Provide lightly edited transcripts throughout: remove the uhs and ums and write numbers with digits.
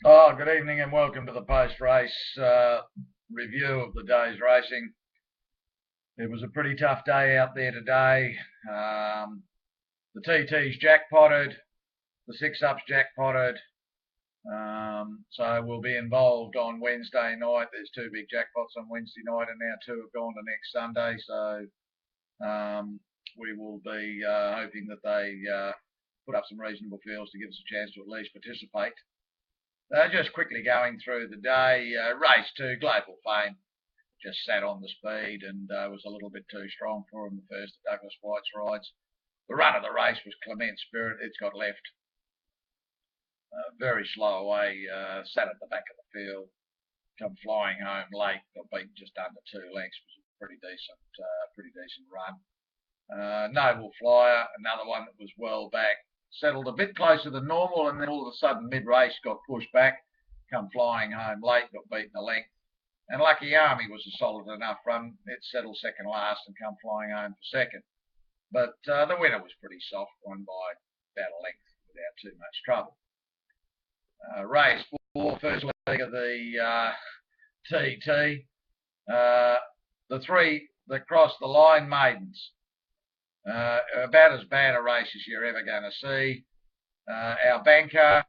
Oh, good evening and welcome to the post-race review of the day's racing. It was a pretty tough day out there today. The TT's jackpotted, the six-ups jackpotted, so we'll be involved on Wednesday night. There's two big jackpots on Wednesday night, and now two have gone to next Sunday. So we will be hoping that they put up some reasonable fields to give us a chance to at least participate. Just quickly going through the day, race two, Global Fame, just sat on the speed and was a little bit too strong for him, the first of Douglas White's rides. The run of the race was Clement Spirit. It's got left very slow away, sat at the back of the field, come flying home late, got beaten just under 2 lengths. It was a pretty decent run. Noble Flyer, another one that was well back, settled a bit closer than normal, and then all of a sudden mid-race got pushed back, come flying home late, got beaten a length. And Lucky Army was a solid enough run. It settled second last and come flying home for second. But the winner was pretty soft, won by about a length without too much trouble. Race 4, first leg of the TT. The three that crossed the line, maidens. About as bad a race as you're ever going to see. Our banker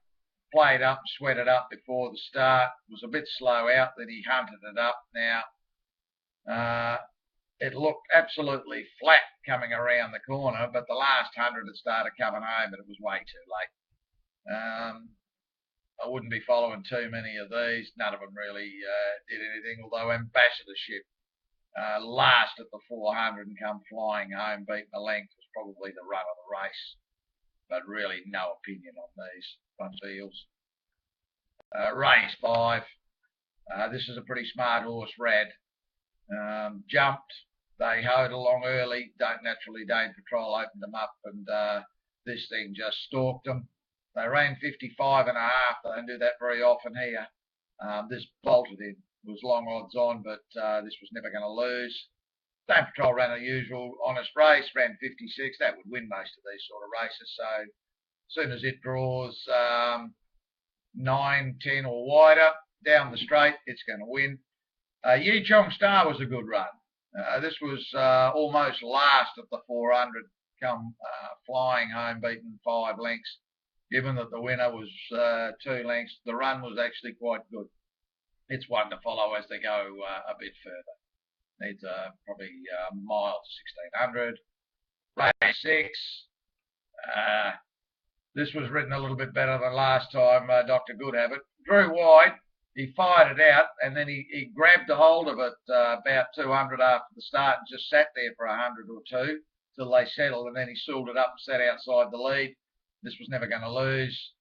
played up, sweated up before the start, was a bit slow out, then he hunted it up. Now, it looked absolutely flat coming around the corner, but the last 100 had started coming home, and it was way too late. I wouldn't be following too many of these. None of them really did anything, although Ambassadorship last at the 400 and come flying home, beating the length, was probably the run of the race. But really, no opinion on these front fields. Race 5. This is a pretty smart horse, Rad. Jumped. They hoed along early. Dane Patrol opened them up, and this thing just stalked them. They ran 55 and a half. They don't do that very often here. This bolted in. It was long odds on, but this was never going to lose. Dane Patrol ran a usual honest race, ran 56. That would win most of these sort of races. So as soon as it draws 9, 10 or wider down the straight, it's going to win. Yi Chong Star was a good run. This was almost last at the 400, come flying home, beaten 5 lengths. Given that the winner was 2 lengths, the run was actually quite good. It's one to follow as they go a bit further. Needs probably a mile to 1600. Race 6. This was written a little bit better than last time, Dr. Goodhabit. Drew wide, he fired it out, and then he grabbed a hold of it about 200 after the start and just sat there for 100 or two till they settled, and then he sooled it up and sat outside the lead. This was never going to lose.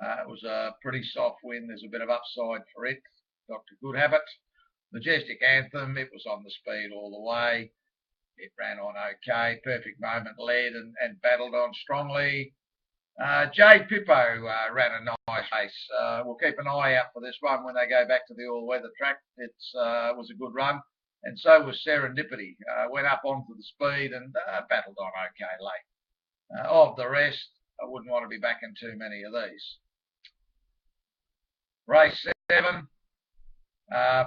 It was a pretty soft win. There's a bit of upside for it. Dr. Goodhabit. Majestic Anthem, it was on the speed all the way. It ran on okay. Perfect Moment led and battled on strongly. Jade Pippo ran a nice race. We'll keep an eye out for this one when they go back to the all-weather track. It was a good run. And so was Serendipity. Went up onto the speed and battled on okay late. Of the rest, I wouldn't want to be backing too many of these. Race 7.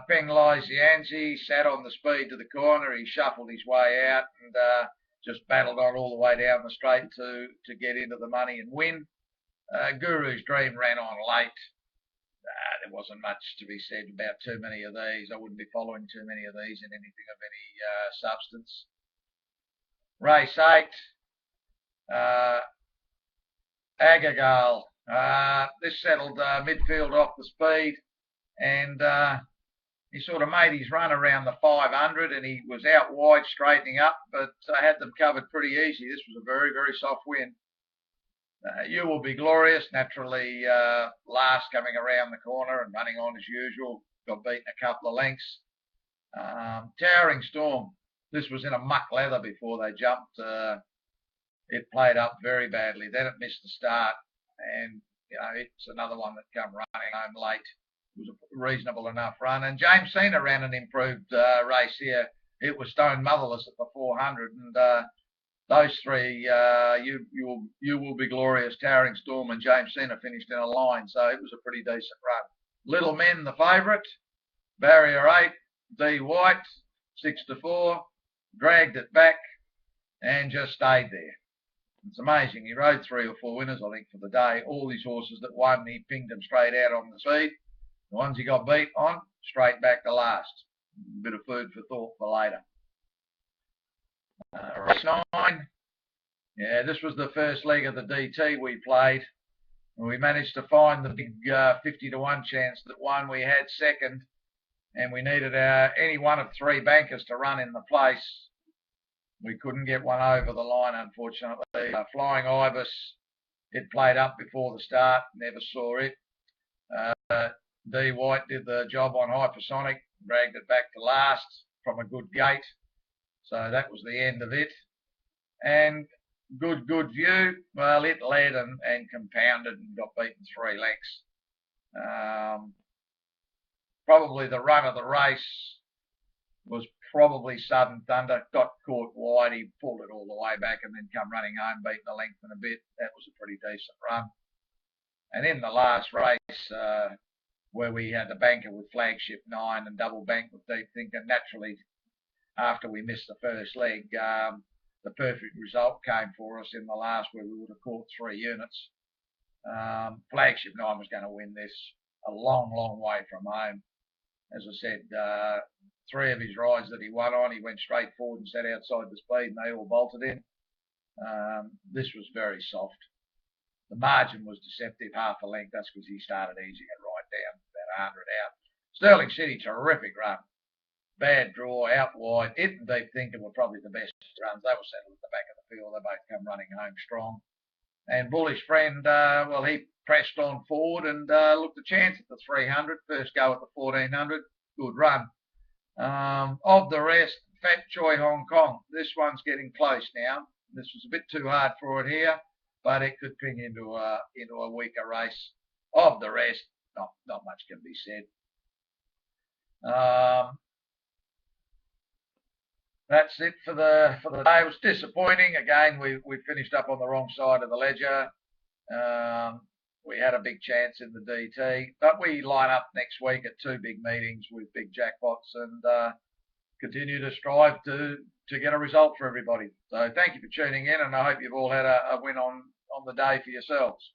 Peng Lai Xianzi sat on the speed to the corner. He shuffled his way out and just battled on all the way down the straight to get into the money and win. Guru's Dream ran on late. There wasn't much to be said about too many of these. I wouldn't be following too many of these in anything of any substance. Race 8. Agagal. This settled midfield off the speed, and he sort of made his run around the 500, and he was out wide straightening up, but had them covered pretty easy. This was a very, very soft win. You Will Be Glorious, naturally last coming around the corner and running on as usual. Got beaten a couple of lengths. Towering Storm. This was in a muck leather before they jumped. It played up very badly. Then it missed the start, and it's another one that come running home late. It was a reasonable enough run. And James Cena ran an improved race here. It was Stone Motherless at the 400, and those three, you will be glorious. Towering Storm and James Senna finished in a line, so it was a pretty decent run. Little Men, the favourite, barrier 8, D White, 6-4, dragged it back and just stayed there. It's amazing. He rode 3 or 4 winners, I think, for the day. All these horses that won, he pinged them straight out on the speed. The ones he got beat on, straight back to last. A bit of food for thought for later. Race 9. Yeah, this was the first leg of the DT we played. And we managed to find the big 50-1 chance that won. We had second, and we needed any one of 3 bankers to run in the place. We couldn't get one over the line, unfortunately. Flying Ibis, it played up before the start, never saw it. D White did the job on Hypersonic, dragged it back to last from a good gate. So that was the end of it. And Good View, well, it led and compounded and got beaten 3 lengths. Probably the run of the race was probably Southern Thunder. Got caught wide, he pulled it all the way back and then come running home, beaten a length and a bit. That was a pretty decent run. And in the last race, where we had the banker with Flagship 9 and double bank with Deep Thinker, naturally, after we missed the first leg, the perfect result came for us in the last, where we would have caught 3 units. Flagship 9 was going to win this a long, long way from home. As I said, 3 of his rides that he won on, he went straight forward and sat outside the speed, and they all bolted in. This was very soft. The margin was deceptive, half a length. That's because he started easing it right down, about 100 out. Sterling City, terrific run. Bad draw, out wide. It and Deep Thinker were probably the best runs. They were settled at the back of the field. They both come running home strong. And Bullish Friend, well, he pressed on forward and looked a chance at the 300. First go at the 1400. Good run. Of the rest, Fat Choi Hong Kong. This one's getting close now. This was a bit too hard for it here, but it could ping into a weaker race. Of the rest, not much can be said. That's it for the day. It was disappointing. Again, we finished up on the wrong side of the ledger. We had a big chance in the DT, but we line up next week at 2 big meetings with big jackpots and continue to strive to get a result for everybody. So thank you for tuning in, and I hope you've all had a win on the day for yourselves.